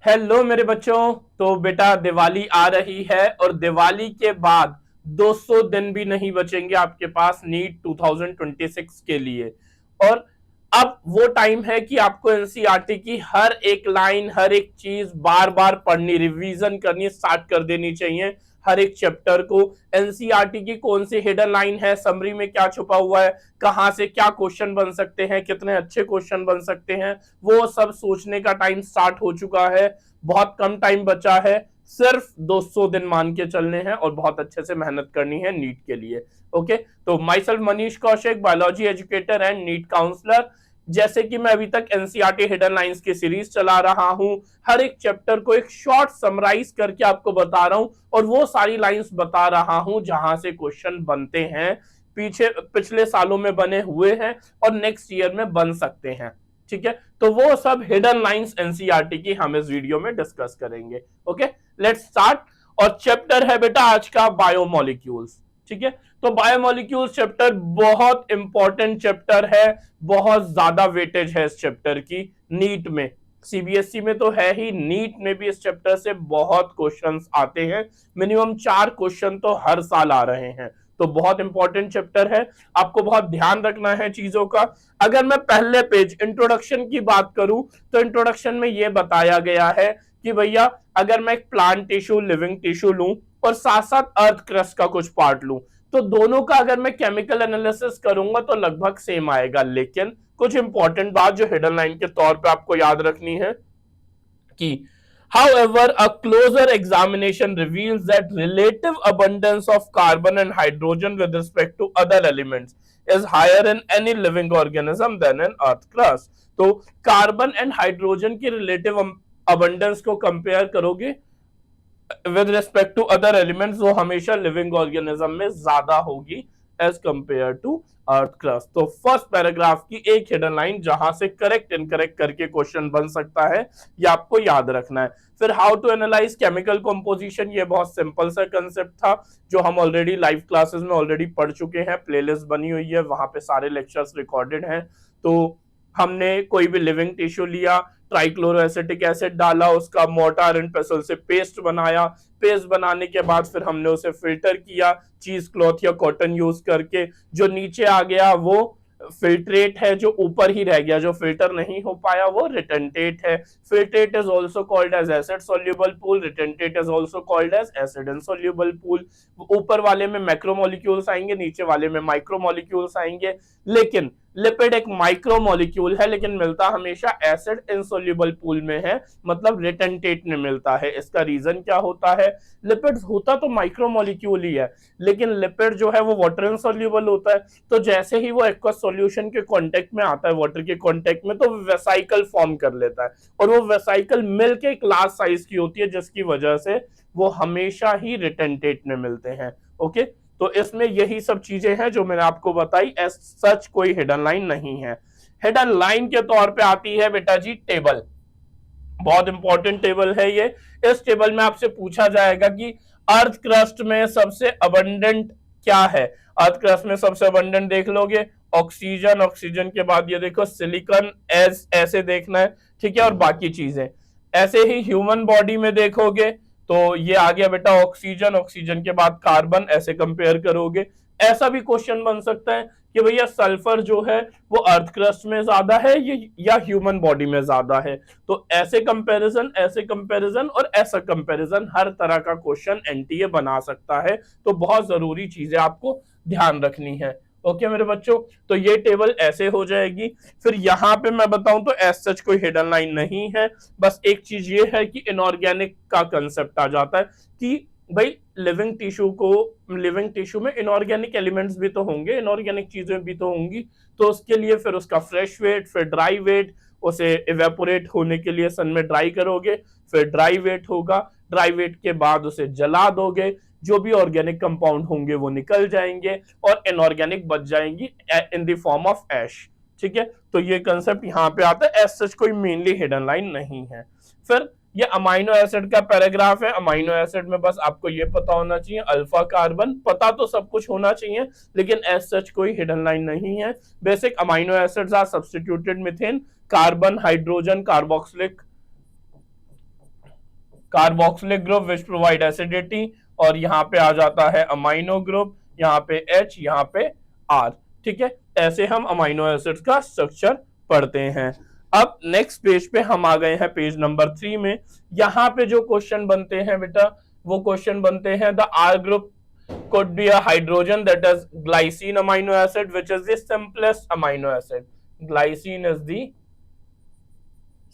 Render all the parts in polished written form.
Hello मेरे बच्चों। तो बेटा दिवाली आ रही है और दिवाली के बाद 200 दिन भी नहीं बचेंगे आपके पास नीट 2026 के लिए। और अब वो टाइम है कि आपको एनसीईआरटी की हर एक लाइन, हर एक चीज बार बार पढ़नी, रिवीजन करनी स्टार्ट कर देनी चाहिए। हर एक चैप्टर को एनसीईआरटी की कौन सी हिडन लाइन है, समरी में क्या छुपा हुआ है, कहां से क्या क्वेश्चन बन सकते हैं, कितने अच्छे क्वेश्चन बन सकते हैं, वो सब सोचने का टाइम स्टार्ट हो चुका है। बहुत कम टाइम बचा है, सिर्फ 200 दिन मान के चलने हैं और बहुत अच्छे से मेहनत करनी है नीट के लिए। ओके, तो myself Manish Kaushik, biology educator and NEET counsellor. जैसे कि मैं अभी तक एनसीईआरटी हिडन लाइंस की सीरीज चला रहा हूं, हर एक चैप्टर को एक शॉर्ट समराइज करके आपको बता रहा हूं और वो सारी लाइंस बता रहा हूं जहां से क्वेश्चन बनते हैं, पीछे पिछले सालों में बने हुए हैं और नेक्स्ट ईयर में बन सकते हैं। ठीक है, तो वो सब हिडन लाइंस एनसीईआरटी की हम इस वीडियो में डिस्कस करेंगे। Okay, let's start. और चैप्टर है बेटा आज का बायोमोलिक्यूल्स। ठीक है, तो बायोमोलिक्यूल्स चैप्टर बहुत इंपॉर्टेंट चैप्टर है, बहुत ज्यादा वेटेज है इस चैप्टर की नीट में। सीबीएसई में तो है ही, नीट में भी इस चैप्टर से बहुत क्वेश्चंस आते हैं। मिनिमम 4 क्वेश्चन तो हर साल आ रहे हैं, तो बहुत इंपॉर्टेंट चैप्टर है। आपको बहुत ध्यान रखना है चीजों का। अगर मैं पहले पेज इंट्रोडक्शन की बात करूं तो इंट्रोडक्शन में यह बताया गया है कि भैया अगर मैं एक प्लांट टिश्यू, लिविंग टिश्यू लूं और साथ साथ अर्थ क्रस्ट का कुछ पार्ट लूं, तो दोनों का अगर मैं केमिकल एनालिसिस करूंगा तो लगभग सेम आएगा। लेकिन कुछ इंपॉर्टेंट बात जो हिडन लाइन के तौर पे आपको याद रखनी है कि however a closer examination reveals that relative abundance of carbon and hydrogen with respect to other elements is higher in any living organism than in earth crust। तो कार्बन एंड हाइड्रोजन की रिलेटिव अबंडेंस को compare करोगे with respect to other elements, वो हमेशा living organism में ज्यादा होगी as compared to earth crust. तो फर्स्ट पैराग्राफ की एक हिडन लाइन जहां से करेक्ट इनकरेक्ट करके क्वेश्चन बन सकता है, ये आपको याद रखना है। फिर how to analyse chemical composition, ये बहुत सिंपल सा कंसेप्ट था जो हम ऑलरेडी लाइव क्लासेस में ऑलरेडी पढ़ चुके हैं, प्लेलिस्ट बनी हुई है, वहां पे सारे लेक्चर्स रिकॉर्डेड हैं। तो हमने कोई भी लिविंग टिश्यू लिया, ट्राइक्लोरोएसिटिक एसिड डाला, उसका मोर्टार एंड पेसल से पेस्ट बनाया, पेस्ट बनाने के बाद फिर हमने उसे फिल्टर किया चीज क्लॉथ या कॉटन यूज करके। जो नीचे आ गया वो फिल्ट्रेट है, जो ऊपर ही रह गया, जो फिल्टर नहीं हो पाया वो रिटेंटेट है। Filtrate is also called as acid soluble pool, retentate is also called as acid insoluble pool. ऊपर वाले में मैक्रोमोलिक्यूल्स आएंगे, नीचे वाले में माइक्रोमोलिक्यूल्स आएंगे। लेकिन लिपिड एक माइक्रोमोलिक्यूल है लेकिन मिलता हमेशा एसिड इनसोल्यूबल पूल में है, मतलब रिटेंटेट में मिलता है। इसका रीजन क्या होता है? लिपिड होता तो माइक्रोमोलिक्यूल ही है लेकिन लिपिड जो है वो वाटर इनसोल्यूबल होता है। तो जैसे ही वो एक्वस सॉल्यूशन के कांटेक्ट में आता है, वाटर के कांटेक्ट में, तो वेसाइकल फॉर्म कर लेता है और वो वेसाइकल मिलके एक लार्ज साइज की होती है जिसकी वजह से वो हमेशा ही रिटेंटेट में मिलते हैं। ओके, तो इसमें यही सब चीजें हैं जो मैंने आपको बताई। एज सच कोई हिडन लाइन नहीं है। हिडन लाइन के तौर पे आती है बेटा जी टेबल, बहुत इंपॉर्टेंट टेबल है ये। इस टेबल में आपसे पूछा जाएगा कि अर्थ क्रस्ट में सबसे अबंडेंट क्या है। अर्थ क्रस्ट में सबसे अबंडेंट देख लोगे ऑक्सीजन, ऑक्सीजन के बाद ये देखो सिलिकॉन, एस ऐसे देखना है। ठीक है, और बाकी चीजें ऐसे ही ह्यूमन बॉडी में देखोगे तो ये आ गया बेटा ऑक्सीजन, ऑक्सीजन के बाद कार्बन, ऐसे कंपेयर करोगे। ऐसा भी क्वेश्चन बन सकता है कि भैया सल्फर जो है वो अर्थ क्रस्ट में ज्यादा है या ह्यूमन बॉडी में ज्यादा है। तो ऐसे कंपैरिजन, ऐसे कंपैरिजन और ऐसा कंपैरिजन, हर तरह का क्वेश्चन एनटीए बना सकता है। तो बहुत जरूरी चीजें आपको ध्यान रखनी है। ओके मेरे बच्चों, तो ये टेबल ऐसे हो जाएगी। फिर यहाँ पे मैं बताऊं तो एज सच कोई हिडन लाइन नहीं है, बस एक चीज ये है कि इनऑर्गेनिक का कंसेप्ट आ जाता है कि भाई लिविंग टिश्यू को, लिविंग टिश्यू में इनऑर्गेनिक एलिमेंट्स भी तो होंगे, इनऑर्गेनिक चीजें भी तो होंगी। तो उसके लिए फिर उसका फ्रेश वेट, फिर ड्राई वेट, उसे इवेपोरेट होने के लिए सन में ड्राई करोगे, फिर ड्राई वेट होगा, ड्राई वेट के बाद उसे जला दोगे, जो भी ऑर्गेनिक कंपाउंड होंगे वो निकल जाएंगे और इनऑर्गेनिक बच जाएंगी in the form of ash. ठीक है, तो ये कंसेप्ट यहाँ पे आता है। एज सच कोई मेनली हिडन लाइन नहीं है। फिर ये अमाइनो एसिड का पैराग्राफ है। अमाइनो एसिड में बस आपको ये पता होना चाहिए अल्फा कार्बन, पता तो सब कुछ होना चाहिए लेकिन एज सच कोई हिडन लाइन नहीं है। Basic amino acids are substituted methane, carbon, hydrogen, carboxylic carboxylic group which provide acidity, और यहाँ पे आ जाता है अमाइनो ग्रुप, यहाँ पे H, यहाँ पे R। ठीक है, ऐसे हम अमाइनो एसिड्स का स्ट्रक्चर पढ़ते हैं। अब नेक्स्ट पेज पे हम आ गए हैं, पेज नंबर 3 में। यहाँ पे जो क्वेश्चन बनते हैं बेटा, वो क्वेश्चन बनते हैं the R group could be a hydrogen, that is glycine amino acid, which is the simplest amino acid. Glycine is the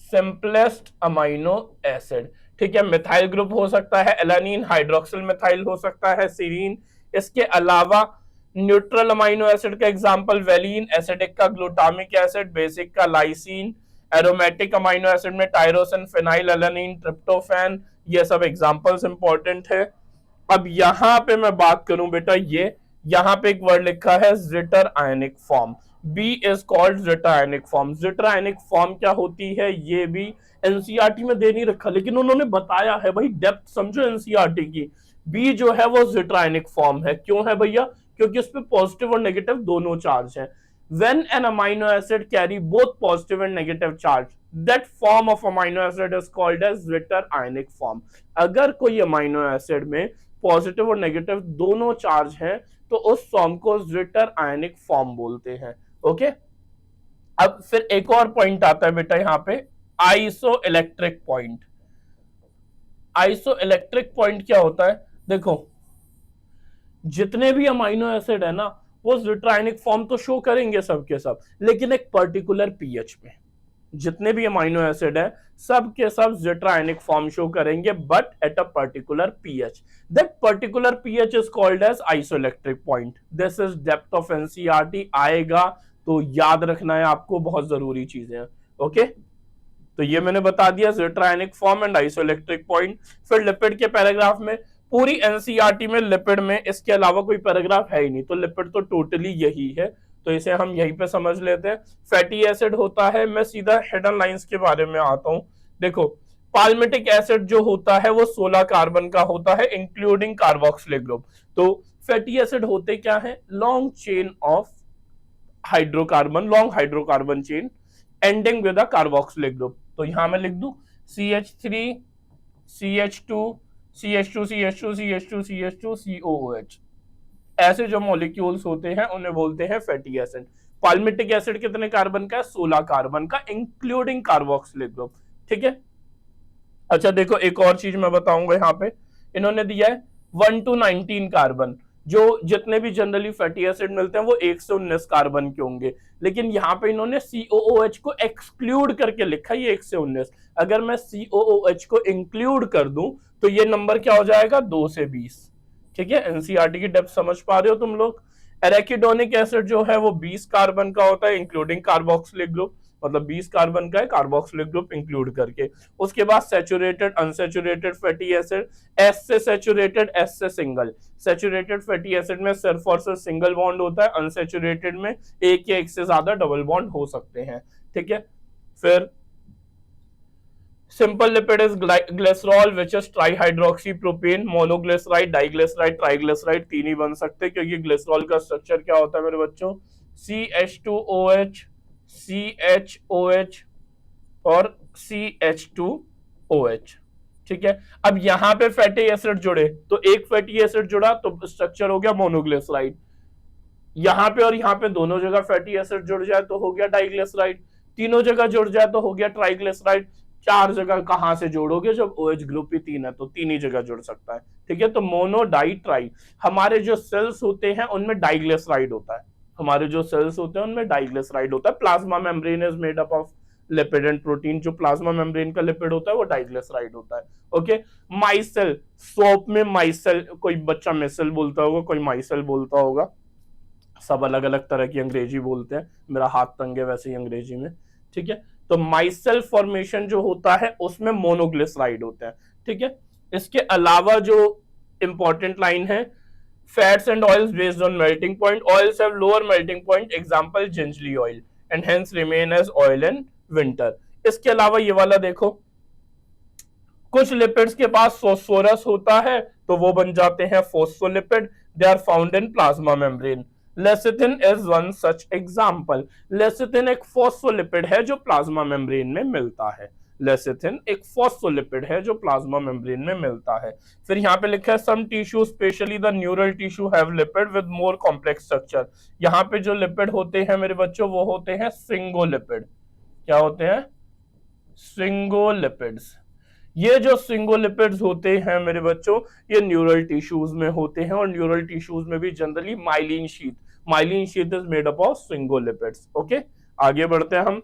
simplest amino acid। ठीक है, मिथाइल ग्रुप हो सकता है एलानीन, हाइड्रोक्सिल मिथाइल हो सकता है सीरीन। इसके अलावा न्यूट्रल अमाइनो एसिड का एग्जांपल वेलिन, एसिडिक का ग्लूटामिक एसिड, बेसिक का लाइसिन, एरोमेटिक अमाइनो एसिड में टायरोसिन, फिनाइल एलानीन, ट्रिप्टोफैन, ये सब एग्जांपल्स इंपॉर्टेंट है। अब यहां पे मैं बात करूं बेटा, ये यहां पे एक वर्ड लिखा है jitter ionic form, B is called jitter ionic form. Jitter ionic form क्या होती है, ये भी एनसीईआरटी में दे नहीं रखा, लेकिन उन्होंने बताया है भाई, डेप्थ समझो एनसीईआरटी की। B जो है वो जिटर आयनिक फॉर्म है। क्यों है भैया, क्योंकि उस पे पॉजिटिव और नेगेटिव दोनों चार्ज हैं। When an amino acid carry both positive and negative charge, that form of amino acid is called as Ritter ionic form। अगर कोई अमाइनो एसिड में पॉजिटिव और नेगेटिव दोनों चार्ज हैं, तो उस फॉर्म को रिटर आयनिक फॉर्म बोलते हैं। ओके, अब फिर एक और पॉइंट आता है बेटा यहाँ पे, iso electric point. Iso electric point क्या होता है, देखो जितने भी अमाइनो एसिड है ना, वो जिट्रायनिक फॉर्म तो शो करेंगे सबके सब, लेकिन एक पर्टिकुलर पीएच पे। जितने भी अमाइनो एसिड है सब के सब जिट्रायनिक फॉर्म शो करेंगे, but at a particular pH. That particular pH is called as isoelectric point. This is depth of NCERT, आएगा तो याद रखना है आपको, बहुत जरूरी चीजें हैं। ओके, तो ये मैंने बता दिया जिट्रायनिक फॉर्म एंड आइसोइलेक्ट्रिक पॉइंट। फिर लिपिड के पैराग्राफ में, पूरी एनसीईआरटी में लिपिड में इसके अलावा कोई पैराग्राफ है ही नहीं, तो लिपिड तो टोटली यही है, तो इसे हम यहीं पे समझ लेते हैं। फैटी एसिड होता है, मैं सीधा हिडन लाइंस के बारे में आता हूं। देखो, पाल्मिटिक एसिड जो होता है वो 16 कार्बन का होता है, इंक्लूडिंग कार्बोक्सिलिक ग्रुप। तो फैटी एसिड होते क्या है, long chain of hydrocarbon, long hydrocarbon chain ending with a carboxylic group. तो यहां मैं लिख दूं CH3 CH2 CH2 CH2 CH2 CH2 COOH। ऐसे जो मॉलिक्यूल्स होते हैं उन्हें बोलते हैं फैटी एसिड। पाल्मिटिक एसिड कितने कार्बन का है, 16 कार्बन का, इंक्लूडिंग कार्बोक्सिलिक ग्रुप। ठीक है, अच्छा देखो एक और चीज मैं बताऊंगा, यहाँ पे इन्होंने दिया है 1 to 19 कार्बन। जो जितने भी जनरली फैटी एसिड मिलते हैं वो 1 से 19 कार्बन के होंगे, लेकिन यहाँ पे इन्होंने COOH को एक्सक्लूड करके लिखा है 1 से 19। अगर मैं COOH को इंक्लूड कर दूं तो ये नंबर क्या हो जाएगा, 2 से 20। ठीक है, एनसीईआरटी की डेप्थ समझ पा रहे हो तुम लोग। एराकिडोनिक एसिड जो है वो 20 कार्बन का होता है, इंक्लूडिंग कार्बोक्सिलिक ग्रुप, मतलब 20 कार्बन का है कार्बोक्सिलिक ग्रुप इंक्लूड करके। उसके बाद saturated unsaturated fatty acid, S से सैचुरेटेड, एस से सिंगल। सैचुरेटेड फैटी एसिड में सिर्फ और सिर्फ सिंगल बॉन्ड होता है, अनसैचुरेटेड में एक या एक से ज्यादा डबल बॉन्ड हो सकते हैं। ठीक है, फिर simple lipid is glycerol which is trihydroxy propane, monoglyceride, diglyceride, triglyceride, तीन ही बन सकते हैं, क्योंकि ग्लिसरॉल का स्ट्रक्चर क्या होता है मेरे बच्चों, CH2OH, CHOH और CH2OH। ठीक है, अब यहां पे फैटी एसिड जुड़े तो एक फैटी एसिड जुड़ा तो स्ट्रक्चर हो गया मोनोग्लिसराइड। यहां पे और यहां पे दोनों जगह फैटी एसिड जुड़ जाए तो हो गया डाइग्लिसराइड, तीनों जगह जुड़ जाए तो हो गया ट्राइग्लिसराइड। चार जगह कहां से जोड़ोगे, जब OH ग्रुप ही 3 है तो तीन ही जगह जुड़ सकता है। ठीक है, तो मोनो डाई ट्राई, हमारे जो सेल्स होते हैं उनमें डाइग्लिसराइड होता है, हमारे जो सेल्स होते हैं उनमें डाइग्लिसराइड होता है। Plasma membrane is made up of lipid and protein, जो प्लाज्मा मेम्ब्रेन का लिपिड होता है वो डाइग्लिसराइड होता है। ओके, माइसेल, सोप में माइसेल, कोई बच्चा मिसल बोलता होगा, कोई माइसेल बोलता होगा, सब अलग अलग तरह की अंग्रेजी बोलते हैं, मेरा हाथ तंग है वैसे ही अंग्रेजी में। ठीक है, तो माइसेल फॉर्मेशन जो होता है उसमें मोनोग्लिसराइड होते हैं। ठीक है, इसके अलावा जो इंपॉर्टेंट लाइन है, fats and oils based on melting point, oils have lower melting point, example gingelly oil, and hence remain as oil in winter. इसके अलावा ये वाला देखो, कुछ लिपिड्स के पास फॉस्फोरस होता है तो वो बन जाते हैं phospholipid, they are found in plasma membrane. Lecithin is one such example. Lecithin एक फॉस्फोलिपिड है जो प्लाज्मा मेम्ब्रेन में मिलता है। लेसिथिन एक फॉस्फोलिपिड है जो प्लाज्मा मेम्ब्रेन में मिलता है। फिर यहाँ पे लिखा है some tissue specially the neural tissue have lipid with more complex structure. यहाँ पे जो लिपिड होते हैं मेरे बच्चों वो होते हैं स्फिंगोलिपिड। क्या होते हैं? स्फिंगोलिपिड्स। ये जो स्फिंगोलिपिड्स होते हैं मेरे बच्चों ये न्यूरल टिश्यूज में होते हैं और न्यूरल टिश्यूज में भी generally myelin sheath is made up of sphingolipids. Okay, आगे बढ़ते हैं हम।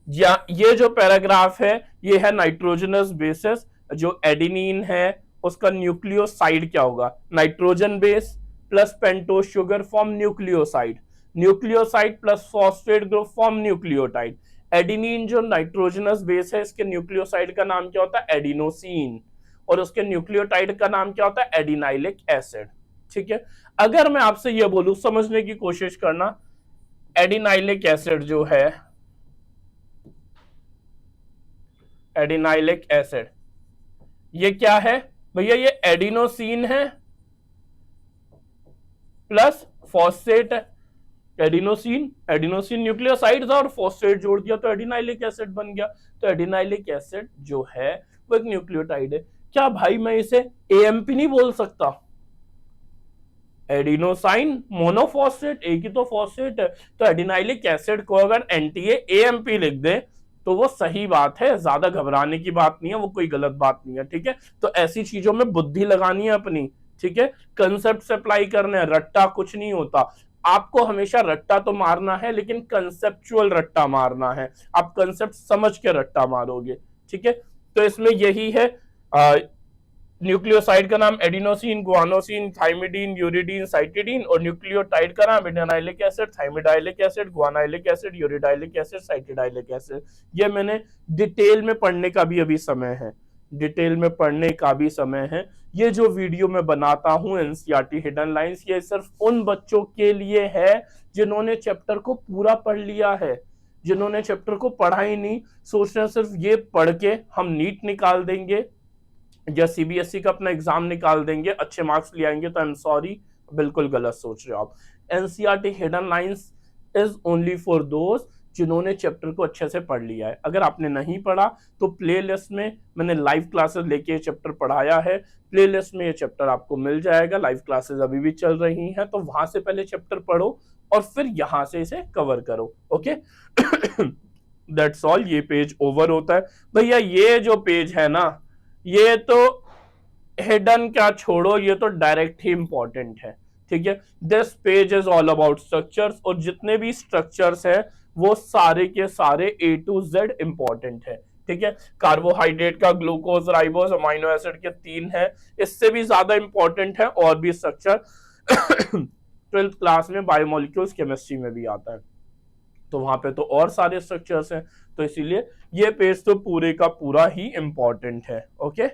ये जो पैराग्राफ है ये है नाइट्रोजनस बेसिस। जो एडिनिन है उसका न्यूक्लियोसाइड क्या होगा? Nitrogen base plus pentose sugar form nucleoside, nucleoside plus phosphate group form nucleotide. Adenine जो नाइट्रोजनस बेस है इसके न्यूक्लियोसाइड का नाम क्या होता है? एडिनोसिन। और उसके न्यूक्लियोटाइड का नाम क्या होता है? Adenylic acid. ठीक है, अगर मैं आपसे यह बोलूं, समझने की कोशिश करना, एडिनाइलिक एसिड जो है, एडिनाइलिक एसिड ये क्या है भैया? ये एडिनोसिन है प्लस फॉस्फेट है। एडिनोसिन न्यूक्लियोसाइड था और फॉस्फेट जोड़ दिया तो एडिनाइलिक एसिड बन गया। तो एडिनाइलिक एसिड जो है वो एक न्यूक्लियोटाइड है। क्या भाई मैं इसे एएमपी नहीं बोल सकता? एडिनोसाइन मोनोफॉस्फेट, एक ही तो फॉस्फेट है। तो एडिनाइलिक एसिड को अगर एनटीए एएमपी लिख दे तो वो सही बात है, ज्यादा घबराने की बात नहीं है, वो कोई गलत बात नहीं है। ठीक है, तो ऐसी चीजों में बुद्धि लगानी है अपनी। ठीक है, कंसेप्ट अप्लाई करने हैं, रट्टा कुछ नहीं होता। आपको हमेशा रट्टा तो मारना है लेकिन कंसेप्चुअल रट्टा मारना है। आप कंसेप्ट समझ के रट्टा मारोगे। ठीक है, तो इसमें यही है। न्यूक्लियोसाइड का नाम adenosine, guanosine, thymidine, uridine, cytidine और न्यूक्लियोटाइड का नाम adenylic acid, thymidylic acid, guanylic acid, uridylic acid, cytidylic acid. ये मैंने डिटेल में पढ़ने का भी अभी समय है, डिटेल में पढ़ने का भी समय है। ये जो वीडियो मैं बनाता हूं एनसीईआरटी हिडन लाइंस, ये सिर्फ उन बच्चों के लिए है जिन्होंने चैप्टर को पूरा पढ़ लिया है। जिन्होंने चैप्टर को पढ़ा ही नहीं, सोच रहे सिर्फ ये पढ़ के हम नीट निकाल देंगे या सीबीएसई का अपना एग्जाम निकाल देंगे, अच्छे मार्क्स ले आएंगे, तो आई एम सॉरी, बिल्कुल गलत सोच रहे हो आप। NCERT hidden lines is only for those जिन्होंने चैप्टर को अच्छे से पढ़ लिया है। अगर आपने नहीं पढ़ा तो प्लेलिस्ट में मैंने लाइव क्लासेस लेके ये चैप्टर पढ़ाया है, प्लेलिस्ट में ये चैप्टर आपको मिल जाएगा। लाइव क्लासेस अभी भी चल रही हैं, तो वहां से पहले चैप्टर पढ़ो और फिर यहां से इसे कवर करो। Okay, that's all. ये पेज ओवर होता है भैया। ये जो पेज है ना, ये तो हिडन क्या छोड़ो, ये तो डायरेक्ट ही इंपॉर्टेंट है। ठीक है, this page is all about structures, और जितने भी स्ट्रक्चर्स हैं वो सारे के सारे ए टू जेड इंपॉर्टेंट है। ठीक है, कार्बोहाइड्रेट का ग्लूकोज, राइबोज, अमीनो एसिड के 3 है, इससे भी ज्यादा इंपॉर्टेंट है और भी स्ट्रक्चर 12th क्लास में बायोमोलिक्यूल्स केमिस्ट्री में भी आता है, तो वहां पे तो और सारे स्ट्रक्चर्स हैं। तो इसीलिए ये पेज तो पूरे का पूरा ही इंपॉर्टेंट है। ओके,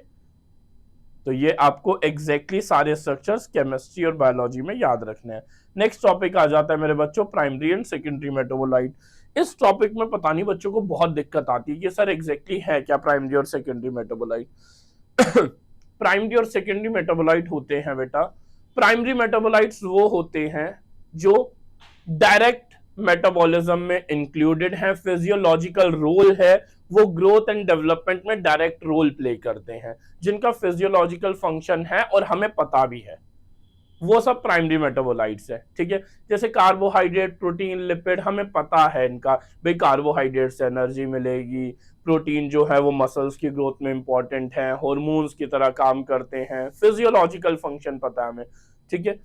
तो ये आपको एग्जैक्टली सारे स्ट्रक्चर्स केमिस्ट्री और बायोलॉजी में याद रखने हैं। नेक्स्ट टॉपिक आ जाता है मेरे बच्चों, प्राइमरी एंड सेकेंडरी मेटाबोलाइट। इस टॉपिक में पता नहीं बच्चों को बहुत दिक्कत आती है कि सर एग्जैक्टली है क्या प्राइमरी और सेकेंडरी मेटाबोलाइट। प्राइमरी और सेकेंडरी मेटाबोलाइट होते हैं बेटा, प्राइमरी मेटाबोलाइट्स वो होते हैं जो डायरेक्ट मेटाबॉलिज्म में इंक्लूडेड है, फिजियोलॉजिकल रोल है, वो ग्रोथ एंड डेवलपमेंट में डायरेक्ट रोल प्ले करते हैं, जिनका फिजियोलॉजिकल फंक्शन है और हमें पता भी है, वो सब प्राइमरी मेटाबोलाइट्स है। ठीक है, जैसे कार्बोहाइड्रेट, प्रोटीन, लिपिड, हमें पता है इनका, भाई कार्बोहाइड्रेट से एनर्जी मिलेगी, प्रोटीन जो है वो मसल्स की ग्रोथ में इंपॉर्टेंट है, हार्मोन्स की तरह काम करते हैं, फिजियोलॉजिकल फंक्शन पता है हमें। ठीक है,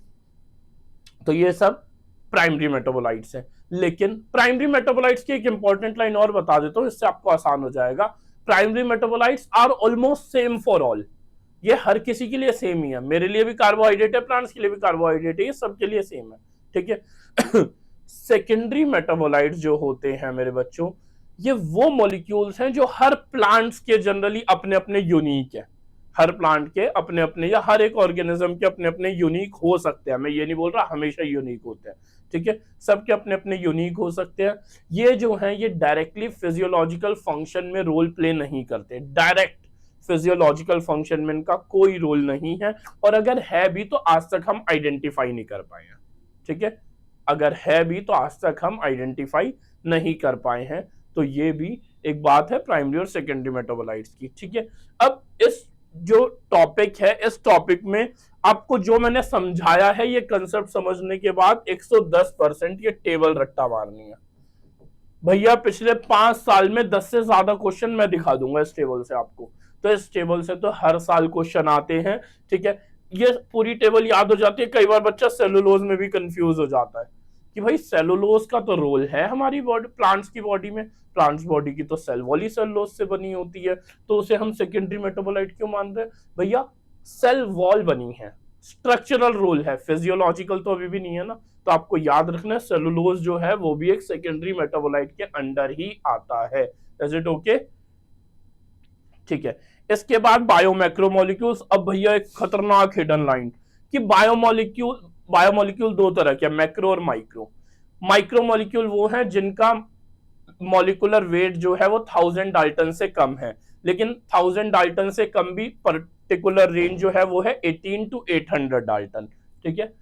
तो ये सब प्राइमरी मेटाबोलाइट्स हैं। लेकिन प्राइमरी मेटाबोलाइट्स की एक इंपॉर्टेंट लाइन और बता देता हूं, इससे आपको आसान हो जाएगा। Primary metabolites are almost same for all, ये हर किसी के लिए सेम ही है। मेरे लिए भी कार्बोहाइड्रेट है, प्लांट्स के लिए भी कार्बोहाइड्रेट है, ये सबके लिए सेम है। ठीक है, सेकेंडरी मेटाबोलाइट्स जो होते हैं मेरे बच्चों, ये वो मॉलिक्यूल्स हैं जो हर प्लांट्स के जनरली अपने अपने यूनिक है। हर प्लांट के अपने अपने या हर एक ऑर्गेनिज्म के अपने अपने यूनिक हो सकते हैं, मैं ये नहीं बोल रहा हमेशा यूनिक होते हैं। ठीक है, सबके अपने अपने यूनिक हो सकते हैं। ये जो हैं ये डायरेक्टली फिजियोलॉजिकल फंक्शन में रोल प्ले नहीं करते, डायरेक्ट फिजियोलॉजिकल फंक्शन में इनका कोई रोल नहीं है, और अगर है भी तो आज तक हम आइडेंटिफाई नहीं कर पाए हैं। ठीक है, अगर है भी तो आज तक हम आइडेंटिफाई नहीं कर पाए हैं, तो ये भी एक बात है प्राइमरी और सेकेंडरी मेटाबोलाइट्स की, ठीक है। अब इस जो टॉपिक है, इस टॉपिक में आपको जो मैंने समझाया है, ये कंसेप्ट समझने के बाद 110% ये टेबल रट्टा मारनी है भैया। पिछले 5 साल में 10 से ज्यादा क्वेश्चन मैं दिखा दूंगा इस टेबल से आपको। तो इस टेबल से तो हर साल क्वेश्चन आते हैं, ठीक है। ये पूरी टेबल याद हो जाती है। कई बार बच्चा सेलुलोज में भी कंफ्यूज हो जाता है कि भाई सेलुलोज का तो रोल है हमारी बॉडी, प्लांट्स की बॉडी में, प्लांट्स बॉडी की तो सेल वॉल ही सेलुलोज से बनी होती है, तो उसे हम सेकेंडरी मेटाबोलाइट क्यों मान रहे हैं भैया? सेल वॉल बनी है, स्ट्रक्चरल रोल है, फिजियोलॉजिकल तो अभी भी नहीं है ना। तो आपको याद रखना है सेलुलोज जो है वो भी एक सेकेंडरी मेटाबोलाइट के अंडर ही आता है। Is it okay? ठीक है। इसके बाद बायोमैक्रोमोलिक्यूल्स। अब भैया एक खतरनाक हिडन लाइन कि बायोमोलिक्यूल दो तरह के, मैक्रो और माइक्रो। माइक्रोमोलिक्यूल वो है जिनका मॉलिक्यूलर वेट जो है वो 1000 डाल्टन से कम है, लेकिन 1000 डाल्टन से कम भी पर्टिकुलर रेंज जो है वो है 18 to 800 डाल्टन, ठीक है।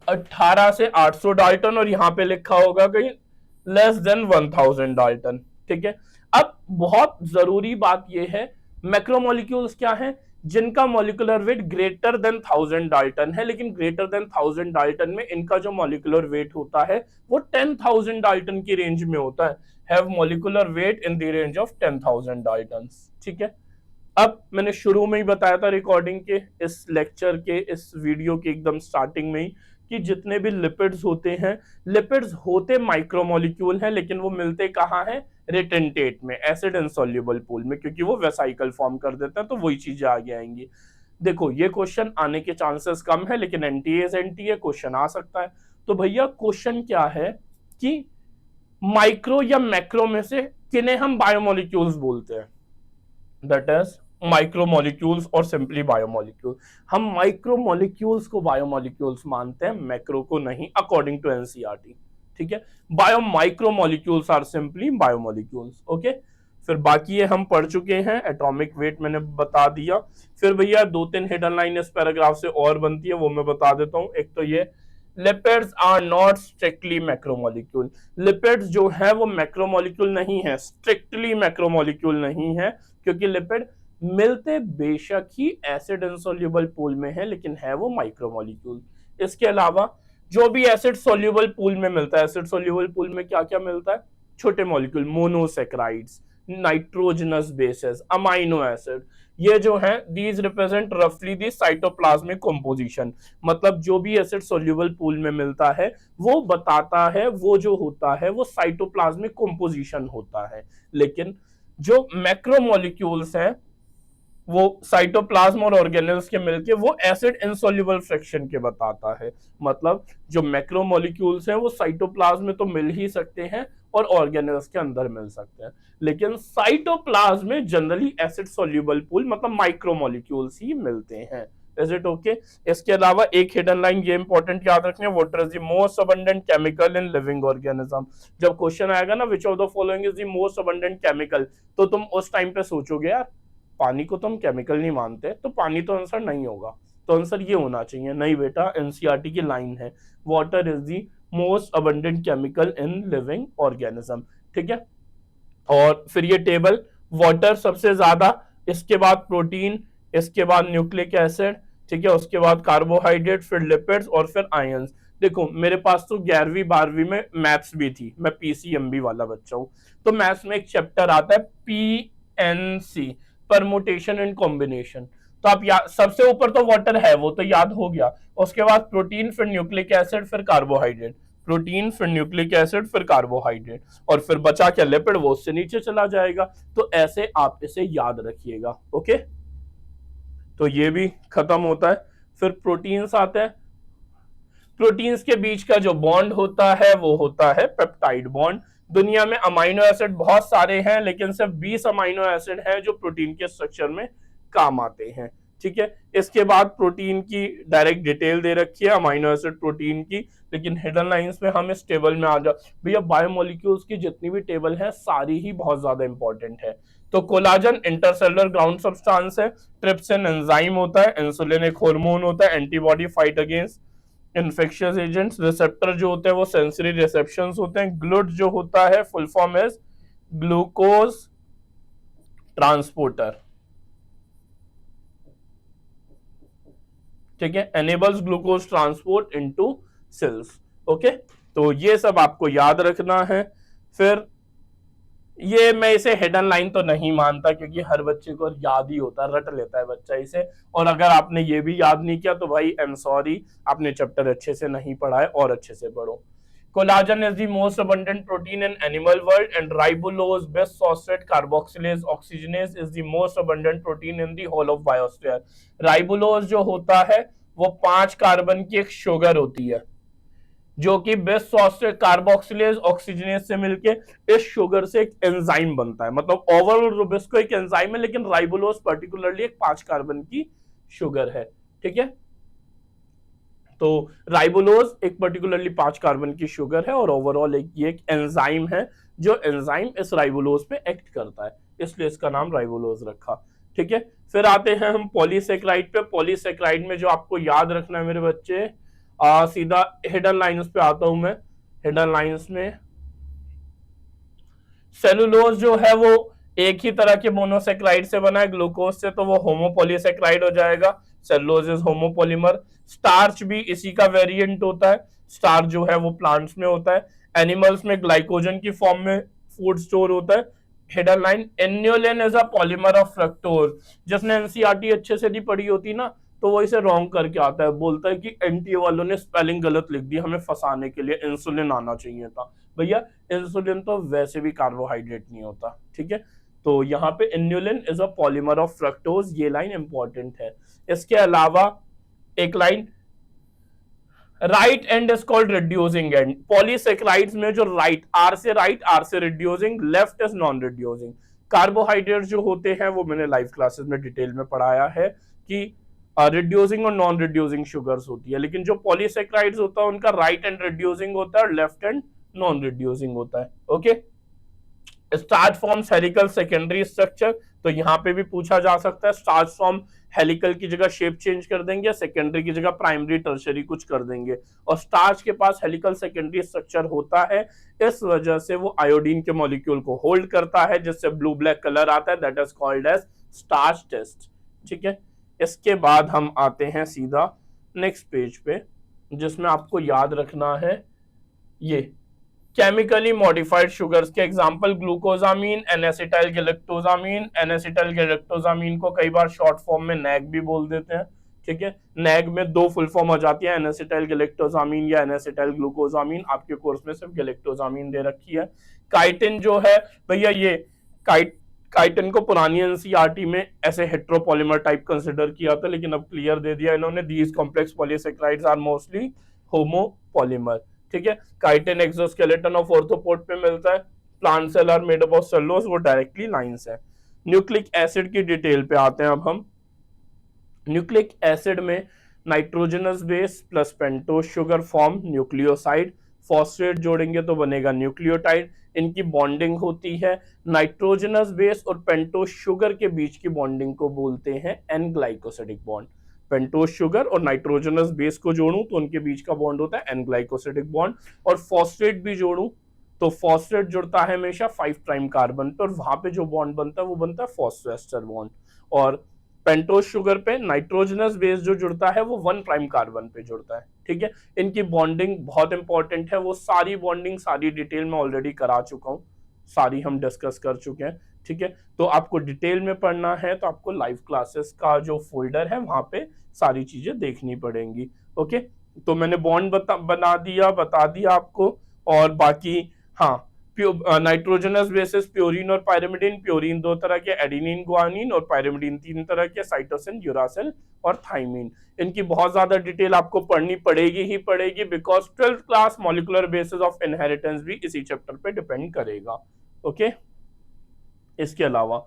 18 से 800 डाल्टन, और यहां पे लिखा होगा कहीं लेस देन 1000 डाल्टन, ठीक है। अब बहुत जरूरी बात यह है, मैक्रोमोलिक्यूल्स क्या है? जिनका molecular weight greater than 1000 Dalton है, लेकिन ग्रेटर देन 1000 डाल्टन में इनका जो मॉलिक्यूलर वेट होता है वो 10,000 डाल्टन की रेंज में होता है। Have molecular weight in the range of 10,000 Dalton, ठीक है। अब मैंने शुरू में ही बताया था रिकॉर्डिंग के, इस लेक्चर के, इस वीडियो के एकदम स्टार्टिंग में ही, कि जितने भी लिपिड्स होते हैं, लिपिड्स होते माइक्रोमोलिक्यूल हैं, लेकिन वो मिलते कहाँ हैं? रेटेंटेट में, एसिड इनसॉल्युबल पूल में, क्योंकि वो वेसाइकल फॉर्म कर देते हैं। तो वही चीजें आगे आएंगी। देखो ये क्वेश्चन आने के चांसेस कम है, लेकिन एनटीए क्वेश्चन आ सकता है। तो भैया क्वेश्चन क्या है कि माइक्रो या मैक्रो में से किन्हें हम बायोमोलिक्यूल्स बोलते हैं? दैट इज माइक्रोमोलिक्यूल्स और सिंपली बायोमोलिक्यूल। हम माइक्रोमोलिक्यूल्स को बायोमोलिक्यूल्स मानते हैं, मैक्रो को नहीं, अकॉर्डिंग टू एनसीईआरटी, ठीक है। Micromolecules are simply biomolecules, okay. फिर बाकी ये हम पढ़ चुके हैं, एटॉमिक वेट मैंने बता दिया। फिर भैया 2-3 हिडन लाइन इस पैराग्राफ से और बनती है, वो मैं बता देता हूं। एक तो ये, lipids are not strictly macromolecule. Lipids जो है वो मैक्रोमोलिक्यूल नहीं है, स्ट्रिक्टली मैक्रोमोलिक्यूल नहीं है, क्योंकि लिपिड मिलते बेशक ही एसिड इनसोल्यूबल पूल में है, लेकिन है वो माइक्रोमोलिक्यूल। इसके अलावा जो भी एसिड सोल्यूबल पूल में मिलता है, एसिड सोल्यूबल पूल में क्या क्या मिलता है? छोटे molecule, monosaccharides, nitrogenous bases, amino acid, ये जो है दीज रिप्रेजेंट रफली दी साइटोप्लाज्मिक कंपोजिशन। मतलब जो भी एसिड सोल्यूबल पूल में मिलता है वो बताता है, वो जो होता है वो साइटोप्लाज्मिक कंपोजिशन होता है। लेकिन जो मैक्रोमोलिक्यूल्स हैं वो साइटोप्लाज्म और ऑर्गेनेल्स के मिलके वो एसिड इनसोल्यूबल फ्रैक्शन के बताता है। मतलब जो मैक्रोमोलिक्यूल्स हैं वो साइटोप्लाज्म में तो मिल ही सकते हैं और ऑर्गेनेल्स के अंदर मिल सकते हैं, लेकिन साइटोप्लाज्म में जनरली एसिड सोल्यूबल पूल मतलब माइक्रोमोलिक्यूल्स ही मिलते हैं। Is it okay? इसके अलावा एक हिडन लाइन ये इंपॉर्टेंट याद रखना है, what is the most abundant chemical in living organism. जब क्वेश्चन आएगा ना which of the following is the most abundant chemical, तो तुम उस टाइम पे सोचोगे यार पानी को तो हम केमिकल नहीं मानते, तो पानी तो आंसर नहीं होगा। तो आंसर ये होना चाहिए, नहीं बेटा, एनसीईआरटी की लाइन है, water is the most abundant chemical in living organism, ठीक है। और फिर ये टेबल, वाटर सबसे ज्यादा, इसके बाद प्रोटीन, इसके बाद न्यूक्लिक एसिड, ठीक है, उसके बाद कार्बोहाइड्रेट, फिर लिपिड्स और फिर आयंस। देखो मेरे पास तो 11वीं 12वीं में मैथ्स भी थी, मैं पीसीएमबी वाला बच्चा हूं, तो मैथ्स में एक चैप्टर आता है पीएनसी, परमुटेशन एंड कॉम्बिनेशन। तो आप सबसे ऊपर तो वाटर है, वो तो याद हो गया। उसके बाद प्रोटीन, फिर न्यूक्लिक एसिड, फिर कार्बोहाइड्रेट, प्रोटीन, फिर न्यूक्लिक एसिड, फिर कार्बोहाइड्रेट, और फिर बचा क्या? लिपिड, वो उससे नीचे चला जाएगा। तो ऐसे आप इसे याद रखिएगा, ओके। तो ये भी खत्म होता है। फिर प्रोटीन्स आते हैं। प्रोटीन्स के बीच का जो बॉन्ड होता है वो होता है पेप्टाइड बॉन्ड। दुनिया में अमाइनो एसिड बहुत सारे हैं, लेकिन सिर्फ 20 अमाइनो एसिड हैं जो प्रोटीन के स्ट्रक्चर में काम आते हैं, ठीक है। इसके बाद प्रोटीन की डायरेक्ट डिटेल दे रखी है, अमाइनो एसिड प्रोटीन की, लेकिन हिडन लाइंस में हम इस टेबल में आ जाओ भैया। बायोमोलिक्यूल्स की जितनी भी टेबल है सारी ही बहुत ज्यादा इंपॉर्टेंट है। तो कोलाजन इंटरसेलुलर ग्राउंड सब्सटेंस है, ट्रिप्सिन एंजाइम होता है, इंसुलिन एक हार्मोन होता है, antibody fight against infectious agents, receptor जो होते हैं वो सेंसरी रिसेप्शंस होते हैं, ग्लूट जो होता है full form is glucose transporter, ठीक है, enables glucose transport into cells. Okay, तो ये सब आपको याद रखना है। फिर ये मैं इसे हिडन लाइन तो नहीं मानता, क्योंकि हर बच्चे को याद ही होता है, रट लेता है बच्चा इसे। और अगर आपने ये भी याद नहीं किया तो भाई आई एम सॉरी, आपने चैप्टर अच्छे से नहीं पढ़ा है, और अच्छे से पढ़ो। Collagen is the most abundant protein in animal world and ribulose, bisphosphate, carboxylase, oxygenase is the most abundant protein in the whole of biosphere। Ribulose जो होता है वो 5 कार्बन की एक शुगर होती है, जो कि बिसफॉस्फेट, कार्बोक्सिलेज, ऑक्सीजनेज से मिलके इस शुगर से एक एंजाइम बनता है। मतलब ओवरऑल रुबिस्को एक एंजाइम है, लेकिन राइबुलोज पर्टिकुलरली एक 5 कार्बन की शुगर है, ठीक है। तो राइबोलोज एक पर्टिकुलरली 5 कार्बन की शुगर है, और ओवरऑल एक एंजाइम है, जो एंजाइम इस राइबोलोज पे एक्ट करता है, इसलिए इसका नाम राइबोलोज रखा, ठीक है। फिर आते हैं हम पॉलीसेक्राइड पे। पॉलीसेक्राइड में जो आपको याद रखना है मेरे बच्चे, सीधा हिडन लाइंस पे आता हूं मैं। हिडन लाइंस में सेलुलोज जो है वो एक ही तरह के मोनोसेक्राइड से बना है, ग्लूकोज से, तो वो होमोपॉलीसेक्राइड हो जाएगा। Cellulose is homopolymer. स्टार्च भी इसी का वेरिएंट होता है। स्टार्च जो है वो प्लांट्स में होता है। एनिमल्स में ग्लाइकोजन की फॉर्म में फूड स्टोर होता है। Hidden line, inulin is a polymer of fructose. जिसने एनसीईआरटी अच्छे से नहीं पढ़ी होती ना, तो वो इसे रॉन्ग करके आता है, बोलता है कि एनटीए वालों ने स्पेलिंग गलत लिख दी हमें फंसाने के लिए, इंसुलिन आना चाहिए था। भैया इंसुलिन तो वैसे भी कार्बोहाइड्रेट नहीं होता, ठीक है। तो यहाँ पे inulin is a polymer of fructose, ये लाइन इंपॉर्टेंट है। इसके अलावा एक line, right end is called reducing end. Polysaccharides में जो राइट, आर से राइट, आर से reducing, left is non reducing. Carbohydrate जो होते हैं वो मैंने लाइव क्लासेस में डिटेल में पढ़ाया है कि रिड्यूसिंग और नॉन रिड्यूसिंग शुगर्स होती है, लेकिन जो पॉलीसेक्राइड्स होता है उनका राइट एंड रिड्यूसिंग होता है और लेफ्ट एंड नॉन रिड्यूसिंग होता है। Okay, starch forms helical secondary structure, तो यहां पे भी पूछा जा सकता है। स्टार्च फॉर्म हेलिकल की जगह शेप चेंज कर देंगे, सेकेंडरी की जगह प्राइमरी, टर्शरी कुछ कर देंगे, और स्टार्च के पास हेलिकल सेकेंडरी स्ट्रक्चर होता है, इस वजह से वो आयोडीन के मॉलिक्यूल को होल्ड करता है, जिससे ब्लू ब्लैक कलर आता है, that is called as starch test, ठीक है। इसके बाद हम आते हैं सीधा नेक्स्ट पेज पे, जिसमें आपको याद रखना है ये केमिकली मॉडिफाइड शुगर्स के एग्जांपल, ग्लूकोजामीन, एनेसिटाइल गैलेक्टोजामीन। एनेसिटाइल गैलेक्टोजामीन को कई बार शॉर्ट फॉर्म में नैग भी बोल देते हैं, ठीक है। नैग में 2 फुल फॉर्म आ जाती है, एनेसिटाइल गैलेक्टोजामीन या एनेसिटाइल ग्लूकोजामीन। आपके कोर्स में सिर्फ गैलेक्टोजामीन दे रखी है। काइटिन जो है भैया, ये काइटिन को पुरानी एनसीईआरटी में ऐसे हेट्रोपॉलीमर टाइप कंसिडर किया था, लेकिन अब क्लियर दे दिया इन्होंने, these complex polysaccharides are mostly homopolymer, ठीक है। काइटिन एक्सोस्केलेटन ऑफ ऑर्थोपोड पे मिलता है। Plant cell are made up of cellulose, वो डायरेक्टली लाइंस है। न्यूक्लिक एसिड की डिटेल पे आते हैं अब हम। न्यूक्लिक एसिड में nitrogenous base plus pentose sugar form nucleoside. Phosphate जोड़ेंगे तो बनेगा न्यूक्लियोटाइड। इनकी बॉन्डिंग होती है, नाइट्रोजनस बेस और पेंटोस शुगर के बीच की बॉन्डिंग को बोलते हैं N glycosidic bond. Pentose sugar और नाइट्रोजनस बेस को जोड़ूं तो उनके बीच का बॉन्ड होता है एन ग्लाइकोसिडिक बॉन्ड। और फॉस्फेट भी जोड़ूं तो फॉस्फेट जुड़ता है हमेशा 5 प्राइम कार्बन पर, वहां पे जो बॉन्ड बनता है वो बनता है फॉस्फोएस्टर बॉन्ड। और पेंटोस शुगर पे नाइट्रोजनस बेस जो जुड़ता है वो 1 प्राइम कार्बन पे जुड़ता है, ठीक है। इनकी बॉन्डिंग बहुत इंपॉर्टेंट है, वो सारी बॉन्डिंग सारी डिटेल में ऑलरेडी करा चुका हूं, सारी हम डिस्कस कर चुके हैं, ठीक है। तो आपको डिटेल में पढ़ना है तो आपको लाइव क्लासेस का जो फोल्डर है वहां पे सारी चीजें देखनी पड़ेंगी। ओके, तो मैंने बॉन्ड बता दिया आपको। और बाकी हाँ, नाइट्रोजनस बेसिस प्योरीन और पायरिमिडीन। प्योरीन 2 तरह के, एडेनिन, गुआनिन, और पायरिमिडीन 3 तरह के, साइटोसिन, यूरासिल और थाइमीन। इनकी बहुत ज्यादा डिटेल आपको पढ़नी पड़ेगी ही पड़ेगी, because 12th class molecular basis of inheritance भी इसी चैप्टर पे डिपेंड करेगा। ओके, इसके अलावा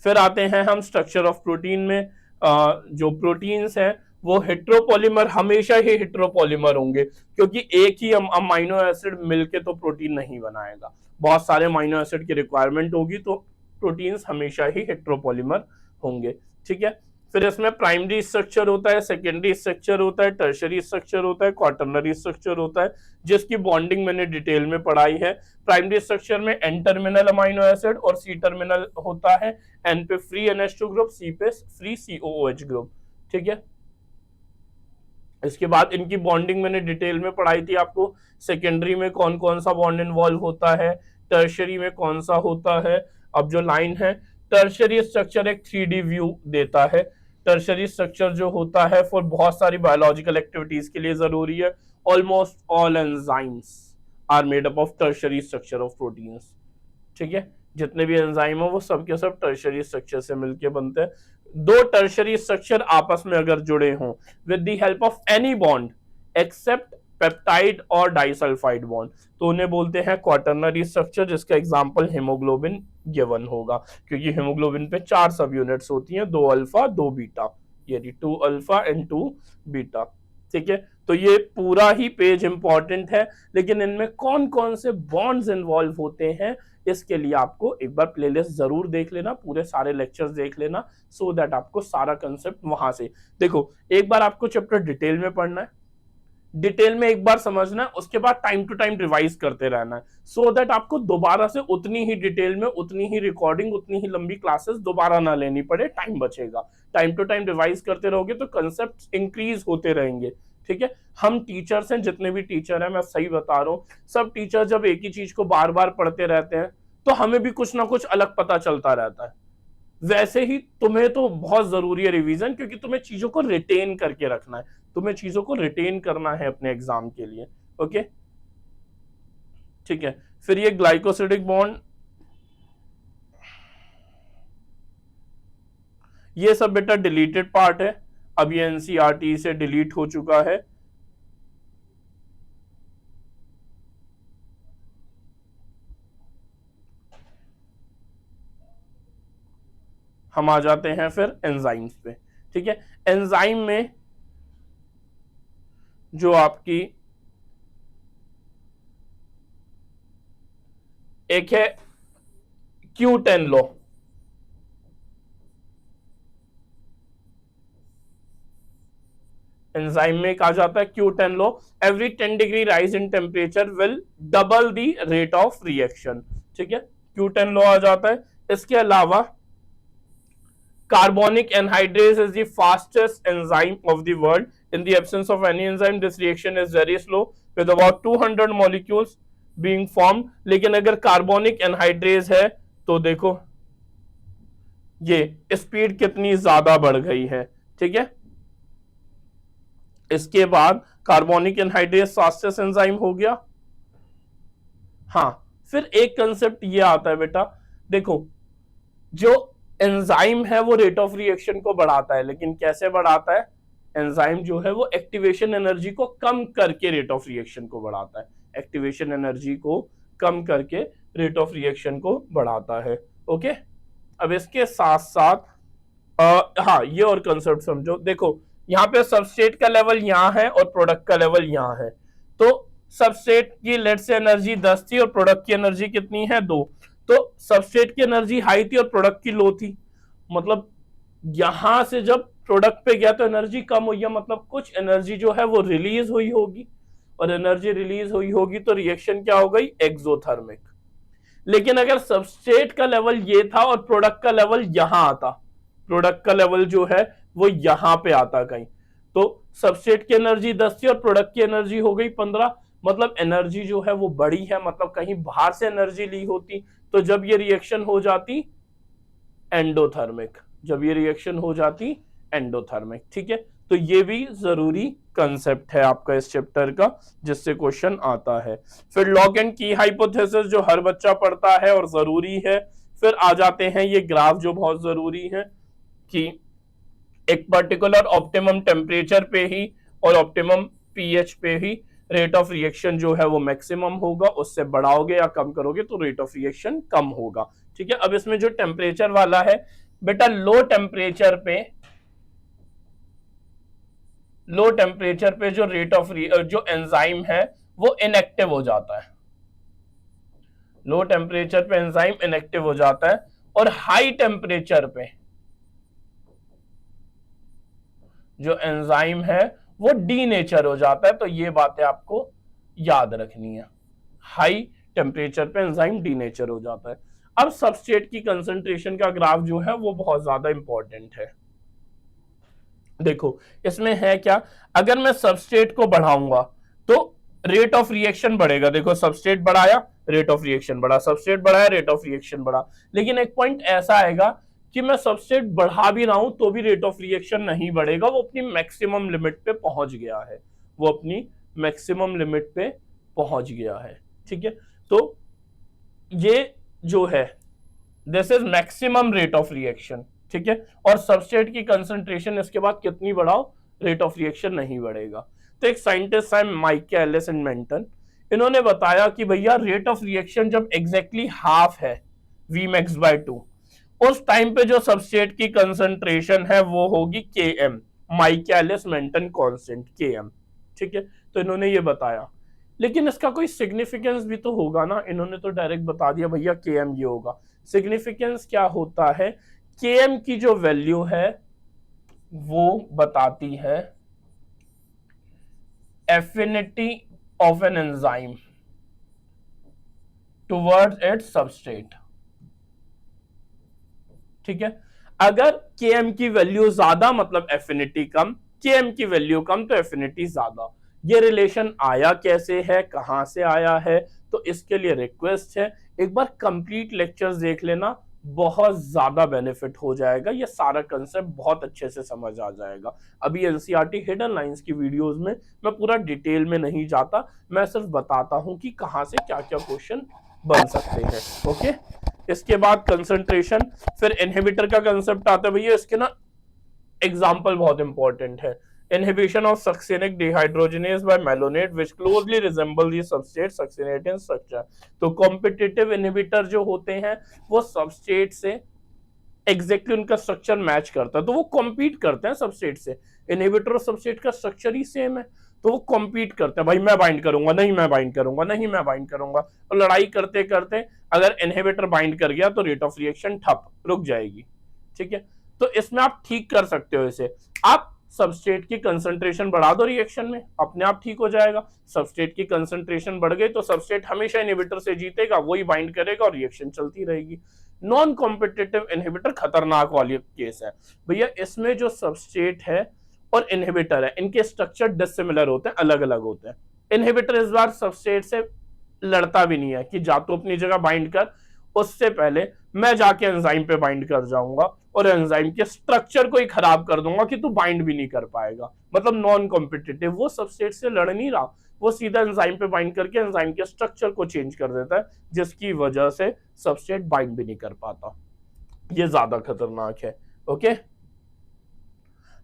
फिर आते हैं हम स्ट्रक्चर ऑफ प्रोटीन में। जो प्रोटीन्स हैं वो हेट्रोपॉलीमर, हमेशा ही हेट्रोपॉलीमर होंगे, क्योंकि एक ही अमाइनो एसिड मिलके तो प्रोटीन नहीं बनाएगा, बहुत सारे अमाइनो एसिड की रिक्वायरमेंट होगी, तो प्रोटीन्स हमेशा ही हेट्रोपॉलीमर होंगे, ठीक है। फिर इसमें प्राइमरी स्ट्रक्चर होता है, सेकेंडरी स्ट्रक्चर होता है, टर्शरी स्ट्रक्चर होता है, क्वाटरनरी स्ट्रक्चर होता है, जिसकी बॉन्डिंग मैंने डिटेल में पढ़ाई है। प्राइमरी स्ट्रक्चर में एन टर्मिनल अमाइनो एसिड और सी टर्मिनल होता है, एन पे फ्री NH2 ग्रुप, सी पे फ्री COOH ग्रुप, ठीक है। इसके बाद इनकी बॉन्डिंग मैंने डिटेल में पढ़ाई थी आपको। सेकेंडरी में कौन कौन सा बॉन्ड इन्वॉल्व होता है, टर्शरी में कौन सा होता है। अब जो लाइन है, टर्शरी स्ट्रक्चर एक 3D व्यू देता है। टर्शरी स्ट्रक्चर जो होता है फॉर बहुत सारी बायोलॉजिकल एक्टिविटीज के लिए जरूरी है। Almost all enzymes are made up of tertiary structure of proteins, ठीक है। जितने भी एंजाइम हो वो सब के सब टर्शरी स्ट्रक्चर से मिलके बनते हैं। दो टर्शरी स्ट्रक्चर आपस में अगर जुड़े हों with the help of any bond except peptide और डाइसल्फाइड बॉन्ड, तो उन्हें बोलते हैं क्वाटरनरी स्ट्रक्चर, जिसका एग्जांपल हीमोग्लोबिन गिवन होगा, क्योंकि हीमोग्लोबिन पे 4 सब यूनिट्स होती हैं, 2 अल्फा 2 बीटा, यानी 2 अल्फा एंड 2 बीटा, ठीक है। तो ये पूरा ही पेज इंपॉर्टेंट है, लेकिन इनमें कौन कौन से बॉन्ड्स इन्वॉल्व होते हैं इसके लिए आपको एक बार प्लेलिस्ट जरूर देख लेना, पूरे सारे लेक्चर्स देख लेना, सो दैट आपको सारा कंसेप्ट वहां से देखो। एक बार आपको चैप्टर डिटेल में पढ़ना है, डिटेल में एक बार समझना है, उसके बाद टाइम टू टाइम रिवाइज करते रहना है, सो दैट आपको दोबारा से उतनी ही डिटेल में, उतनी ही रिकॉर्डिंग, उतनी ही लंबी क्लासेस दोबारा ना लेनी पड़े, टाइम बचेगा। टाइम टू टाइम रिवाइज करते रहोगे तो कंसेप्ट इंक्रीज होते रहेंगे, ठीक है। हम टीचर्स हैं, जितने भी टीचर हैं, मैं सही बता रहा हूँ, सब टीचर जब एक ही चीज को बार बार पढ़ते रहते हैं तो हमें भी कुछ ना कुछ अलग पता चलता रहता है। वैसे ही तुम्हें तो बहुत जरूरी है रिवीजन, क्योंकि तुम्हें चीजों को रिटेन करके रखना है, तुम्हें चीजों को रिटेन करना है अपने एग्जाम के लिए, ओके, ठीक है। फिर ये ग्लाइकोसिडिक बॉन्ड, ये सब बेटा डिलीटेड पार्ट है, अब ये एनसीईआरटी से डिलीट हो चुका है। हम आ जाते हैं फिर एंजाइम्स पे, ठीक है। एंजाइम में जो आपकी एक है Q10 लॉ, एंजाइम में कहा जाता है Q10 law, every 10 degree rise in temperature will double the rate of reaction, ठीक है। Q10 लॉ आ जाता है। इसके अलावा carbonic anhydrase is the fastest enzyme of the world. In the absence of any enzyme, this reaction is very slow with about 200 molecules being formed. लेकिन अगर carbonic anhydrase है तो देखो ये स्पीड कितनी ज्यादा बढ़ गई है, ठीक है। इसके बाद कार्बोनिक एनहाइड्रेज फास्टेस्ट एंजाइम हो गया। हाँ, फिर एक कंसेप्ट ये आता है बेटा, देखो जो एंजाइम है वो रेट ऑफ रिएक्शन को बढ़ाता है, लेकिन कैसे बढ़ाता है? एंजाइम जो है वो एक्टिवेशन एनर्जी को कम करके रेट ऑफ रिएक्शन को बढ़ाता है, एक्टिवेशन एनर्जी को कम करके रेट ऑफ रिएक्शन को बढ़ाता है, ओके। अब इसके साथ साथ हाँ, ये और कंसेप्ट समझो, देखो यहाँ पे सबस्ट्रेट का लेवल यहाँ है और प्रोडक्ट का लेवल यहाँ है, तो सबस्ट्रेट की लेट से एनर्जी 10 थी और प्रोडक्ट की एनर्जी कितनी है 2, तो सबस्ट्रेट की एनर्जी हाई थी और प्रोडक्ट की लो थी, मतलब यहां से जब प्रोडक्ट पे गया तो एनर्जी कम हुई है, मतलब कुछ एनर्जी जो है वो रिलीज हुई होगी, और एनर्जी रिलीज हुई होगी तो रिएक्शन क्या हो गई? एक्सोथर्मिक। लेकिन अगर सबस्ट्रेट का लेवल ये था और प्रोडक्ट का लेवल यहां आता, प्रोडक्ट का लेवल जो है वो यहां पे आता कहीं, तो सबस्ट्रेट की एनर्जी 10 थी और प्रोडक्ट की एनर्जी हो गई 15, मतलब एनर्जी जो है वो बड़ी है, मतलब कहीं बाहर से एनर्जी ली होती, तो जब ये रिएक्शन हो जाती एंडोथर्मिक, जब ये रिएक्शन हो जाती एंडोथर्मिक, ठीक है। तो ये भी जरूरी कंसेप्ट है आपका इस चैप्टर का, जिससे क्वेश्चन आता है। फिर लॉक एंड की हाइपोथेसिस जो हर बच्चा पढ़ता है और जरूरी है। फिर आ जाते हैं ये ग्राफ जो बहुत जरूरी है, कि एक पर्टिकुलर ऑप्टिमम टेम्परेचर पे ही और ऑप्टिमम पीएच पे ही रेट ऑफ रिएक्शन जो है वो मैक्सिमम होगा, उससे बढ़ाओगे या कम करोगे तो रेट ऑफ रिएक्शन कम होगा, ठीक है। अब इसमें जो टेम्परेचर वाला है बेटा, लो टेम्परेचर पे जो रेट ऑफ जो एंजाइम है वो इनएक्टिव हो जाता है, लो टेम्परेचर पे एंजाइम इनएक्टिव हो जाता है, और हाई टेम्परेचर पे जो एंजाइम है वो डीनेचर हो जाता है। तो ये बातें आपको याद रखनी है, हाई टेम्परेचर पे एंजाइम डीनेचर हो जाता है। अब सबस्ट्रेट की कंसंट्रेशन का ग्राफ जो है वो बहुत ज्यादा इंपॉर्टेंट है। देखो इसमें है क्या, अगर मैं सबस्ट्रेट को बढ़ाऊंगा तो रेट ऑफ रिएक्शन बढ़ेगा। देखो सबस्ट्रेट बढ़ाया, रेट ऑफ रिएक्शन बढ़ा, सबस्ट्रेट बढ़ाया, रेट ऑफ रिएक्शन बढ़ा। लेकिन एक पॉइंट ऐसा आएगा कि मैं सबस्ट्रेट बढ़ा भी रहा हूं तो भी रेट ऑफ रिएक्शन नहीं बढ़ेगा, वो अपनी मैक्सिमम लिमिट पे पहुंच गया है, वो अपनी मैक्सिमम लिमिट पे पहुंच गया है। ठीक है, तो ये जो है this is maximum rate of reaction. ठीक है, और सबस्ट्रेट की कंसंट्रेशन इसके बाद कितनी बढ़ाओ, रेट ऑफ रिएक्शन नहीं बढ़ेगा। तो एक साइंटिस्ट है माइकल एंड मेंटन, इन्होंने बताया कि भैया रेट ऑफ रिएक्शन जब एग्जैक्टली हाफ है Vmax/2, उस टाइम पे जो सबस्ट्रेट की कंसंट्रेशन है वो होगी Km, Michaelis Menten constant Km। ठीक है, तो इन्होंने ये बताया, लेकिन इसका कोई सिग्निफिकेंस भी तो होगा ना। इन्होंने तो डायरेक्ट बता दिया भैया Km ये होगा, सिग्निफिकेंस क्या होता है, Km की जो वैल्यू है वो बताती है affinity of an enzyme towards it's substrate. ठीक है, अगर Km की वैल्यू ज्यादा मतलब एफिनिटी कम, Km की वैल्यू कम तो एफिनिटी ज्यादा। ये रिलेशन आया कैसे है, कहां से आया है, तो इसके लिए रिक्वेस्ट है एक बार कंप्लीट लेक्चर्स देख लेना, बहुत ज्यादा बेनिफिट हो जाएगा, ये सारा कंसेप्ट बहुत अच्छे से समझ आ जाएगा। अभी एनसीईआरटी हिडन लाइंस की वीडियोस में मैं पूरा डिटेल में नहीं जाता, मैं सिर्फ बताता हूं कि कहां से क्या क्या क्वेश्चन बन सकते हैं। ओके, इसके बाद कंसंट्रेशन, फिर इनहिबिटर का कंसेप्ट आता है भैया। इसके ना एग्जाम्पल बहुत इंपॉर्टेंट है, inhibition of succinic dehydrogenase by malonate which closely resemble the substrate succinate in structure। तो कॉम्पिटिटिव इनहिबिटर जो होते हैं वो सबस्ट्रेट से एग्जैक्टली उनका स्ट्रक्चर मैच करता है, तो वो कॉम्पीट करते हैं सबस्ट्रेट से। इनहिबिटर और सबस्ट्रेट का स्ट्रक्चर ही सेम है, तो वो कॉम्पीट करते हैं, भाई मैं बाइंड करूंगा, नहीं मैं बाइंड करूंगा, नहीं मैं बाइंड करूंगा, और लड़ाई करते करते अगर इनहिबिटर बाइंड कर गया तो रेट ऑफ रिएक्शन ठप, रुक जाएगी। ठीक है, तो इसमें आप ठीक कर सकते हो इसे, आप सबस्ट्रेट की कंसंट्रेशन बढ़ा दो रिएक्शन में, अपने आप ठीक हो जाएगा। सबस्ट्रेट की कंसंट्रेशन बढ़ गई तो सबस्ट्रेट हमेशा इनहिबिटर से जीतेगा, वही बाइंड करेगा और रिएक्शन चलती रहेगी। नॉन कॉम्पिटिटिव इनहिबिटर खतरनाक वाली केस है भैया, इसमें जो सबस्ट्रेट है और इनहिबिटर है इनके स्ट्रक्चर डिसिमिलर होते हैं, अलग अलग होते हैं। इनहिबिटर इस बार सबस्ट्रेट से लड़ता भी नहीं है कि जा तो अपनी जगह बाइंड कर, उससे पहले मैं जाके एंजाइम पे बाइंड कर जाऊंगा और एंजाइम के स्ट्रक्चर को ही खराब कर दूंगा कि तू बाइंड भी नहीं कर पाएगा। मतलब नॉन कॉम्पिटिटिव, वो सबस्ट्रेट से लड़ नहीं रहा, वो सीधा एंजाइम पे बाइंड करके एंजाइम के स्ट्रक्चर को चेंज कर देता है, जिसकी वजह से सबस्ट्रेट बाइंड भी नहीं कर पाता। ये ज्यादा खतरनाक है। ओके,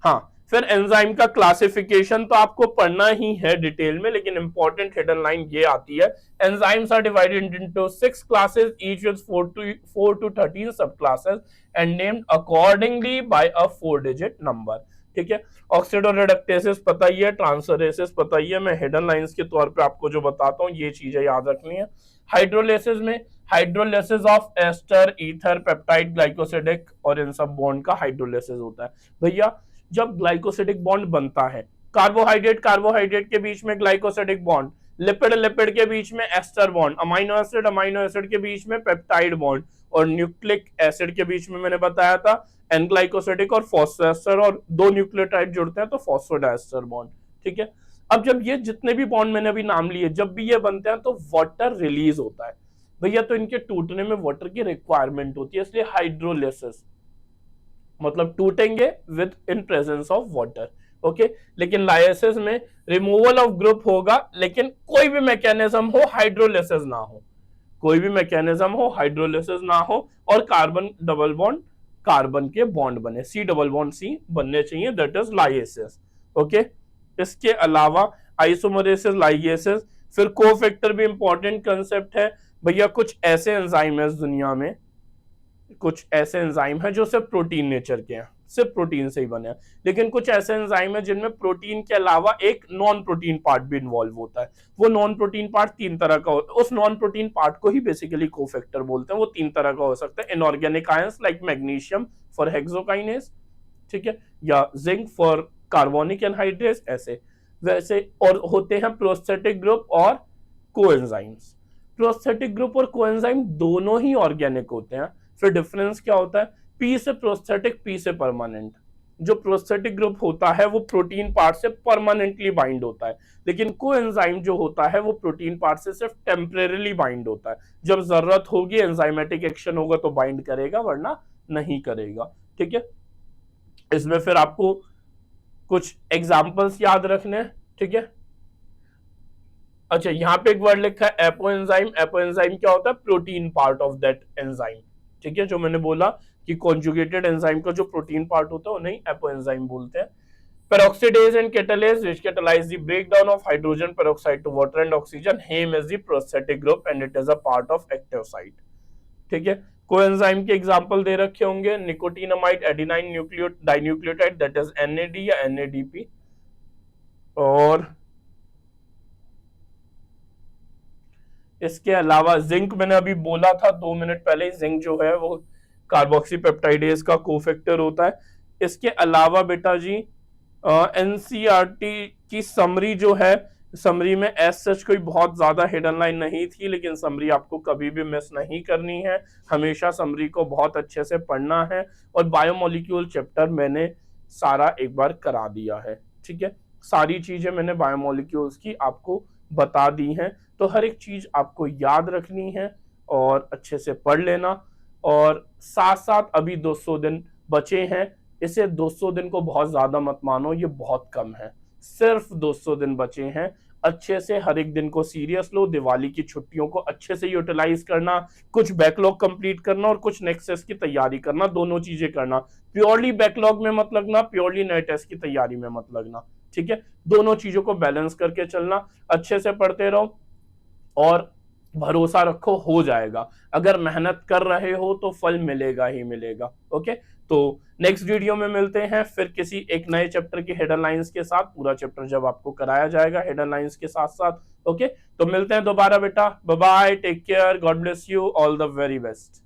हाँ, फिर एंजाइम का क्लासिफिकेशन तो आपको पढ़ना ही है डिटेल में, लेकिन इंपॉर्टेंट हिडन लाइन ये आती है, enzymes are divided into 6 classes each with 4 to 13 sub classes and named accordingly by a 4 digit number. ठीक है, ऑक्सीडोरेडक्टेसेस पता ही है, ट्रांसफरेसेस पता ही है, मैं हिडन लाइंस के तौर पे आपको जो बताता हूँ ये चीजें याद रखनी है। हाइड्रोलिसिस में hydrolysis of ester, ether, peptide, glycosidic और इन सब बॉन्ड का हाइड्रोलिसिस होता है। भैया जब ग्लाइकोसिडिक बॉन्ड बनता है, कार्बोहाइड्रेट कार्बोहाइड्रेट के बीच में ग्लाइकोसिडिक बॉन्ड, लिपिड लिपिड के बीच में एस्टर बॉन्ड, अमाइनो एसिड के बीच में पेप्टाइड बॉन्ड, और न्यूक्लिक एसिड के बीच में मैंने बताया था एन ग्लाइकोसिडिक और फॉस्फोएस्टर, और दो न्यूक्लियोटाइड जुड़ते हैं तो फॉस्फोडाइस्टर बॉन्ड। ठीक है, अब जब ये जितने भी बॉन्ड मैंने अभी नाम लिए जब भी ये बनते हैं तो वाटर रिलीज होता है भैया, तो इनके टूटने में वाटर की रिक्वायरमेंट होती है, इसलिए हाइड्रोलिसिस मतलब टूटेंगे with in presence of water. Okay, लेकिन लाइसिस में रिमूवल ऑफ ग्रुप होगा, लेकिन कोई भी मैकेनिज्म हो हाइड्रोलिसिस ना हो, कोई भी मैकेनिज्म हो हाइड्रोलिसिस ना हो, और कार्बन डबल बॉन्ड कार्बन के बॉन्ड बने, सी डबल बॉन्ड सी बनने चाहिए, दैट इज लाइसिस। ओके, इसके अलावा आइसोमरेसिस, लाइगेसिस, फिर कोफैक्टर भी इंपॉर्टेंट कंसेप्ट है भैया। कुछ ऐसे एंजाइम है दुनिया में, कुछ ऐसे एंजाइम है जो सिर्फ प्रोटीन नेचर के हैं, सिर्फ प्रोटीन से ही बने हैं, लेकिन कुछ ऐसे एंजाइम है जिनमें प्रोटीन के अलावा एक नॉन प्रोटीन पार्ट भी इन्वॉल्व होता है। वो नॉन प्रोटीन पार्ट 3 तरह का होता है, उस नॉन प्रोटीन पार्ट को ही बेसिकली कोफैक्टर बोलते हैं। वो 3 तरह का हो सकता है, inorganic ions like magnesium for hexokinase, ठीक है, या जिंक फॉर कार्बोनिक एनहाइड्रेस ऐसे वैसे, और होते हैं प्रोस्थेटिक ग्रुप और कोएंजाइम्स। प्रोस्थेटिक ग्रुप और कोएंजाइम दोनों ही ऑर्गेनिक होते हैं। फिर डिफरेंस क्या होता है, पी से प्रोस्थेटिक, पी से परमानेंट। जो प्रोस्थेटिक ग्रुप होता है वो प्रोटीन पार्ट से परमानेंटली बाइंड होता है, लेकिन कोएंजाइम जो होता है वो प्रोटीन पार्ट से सिर्फ टेम्परेरीली बाइंड होता है। जब जरूरत होगी एंजाइमेटिक एक्शन होगा तो बाइंड करेगा, वरना नहीं करेगा। ठीक है, इसमें फिर आपको कुछ एग्जांपल्स याद रखने हैं। ठीक है, अच्छा यहाँ पे एक वर्ड लिखा है एपो एंजाइम। एपो एंजाइम क्या होता है, protein part of that enzyme. ठीक है, जो मैंने बोला कि कॉन्जुगेटेड एंजाइम का जो प्रोटीन पार्ट होता है उन्हें एपो एंजाइम बोलते हैं। peroxidase and catalase which catalyze the breakdown of hydrogen peroxide to water and oxygen, heme is the prosthetic group and it is a part of active site। ठीक है, coenzyme के example दे रखे होंगे, nicotinamide adenine dinucleotide that is NAD या NADP, और इसके अलावा zinc मैंने अभी बोला था 2 मिनट पहले, जिंक जो है वो कार्बोक्सीपेप्टाइडेज का कोफैक्टर होता है। इसके अलावा बेटा जी एनसीईआरटी की समरी जो है, समरी में एज सच कोई बहुत ज्यादा हिडन लाइन नहीं थी, लेकिन समरी आपको कभी भी मिस नहीं करनी है, हमेशा समरी को बहुत अच्छे से पढ़ना है। और बायोमोलिक्यूल चैप्टर मैंने सारा एक बार करा दिया है। ठीक है, सारी चीजें मैंने बायोमोलिक्यूल्स की आपको बता दी हैं, तो हर एक चीज आपको याद रखनी है और अच्छे से पढ़ लेना। और साथ साथ अभी 200 दिन बचे हैं, इसे 200 दिन को बहुत ज्यादा मत मानो, ये बहुत कम है, सिर्फ 200 दिन बचे हैं। अच्छे से हर एक दिन को सीरियस लो, दिवाली की छुट्टियों को अच्छे से यूटिलाइज करना, कुछ बैकलॉग कंप्लीट करना और कुछ नेक्स्ट टेस्ट की तैयारी करना, दोनों चीजें करना। प्योरली बैकलॉग में मत लगना, प्योरली नए टेस्ट की तैयारी में मत लगना। ठीक है, दोनों चीजों को बैलेंस करके चलना, अच्छे से पढ़ते रहो और भरोसा रखो हो जाएगा। अगर मेहनत कर रहे हो तो फल मिलेगा ही मिलेगा। ओके, तो नेक्स्ट वीडियो में मिलते हैं फिर किसी एक नए चैप्टर की हेडर लाइंस के साथ, पूरा चैप्टर जब आपको कराया जाएगा हेडर लाइंस के साथ साथ। ओके, तो मिलते हैं दोबारा बेटा, bye bye, take care, God bless you, all the very best.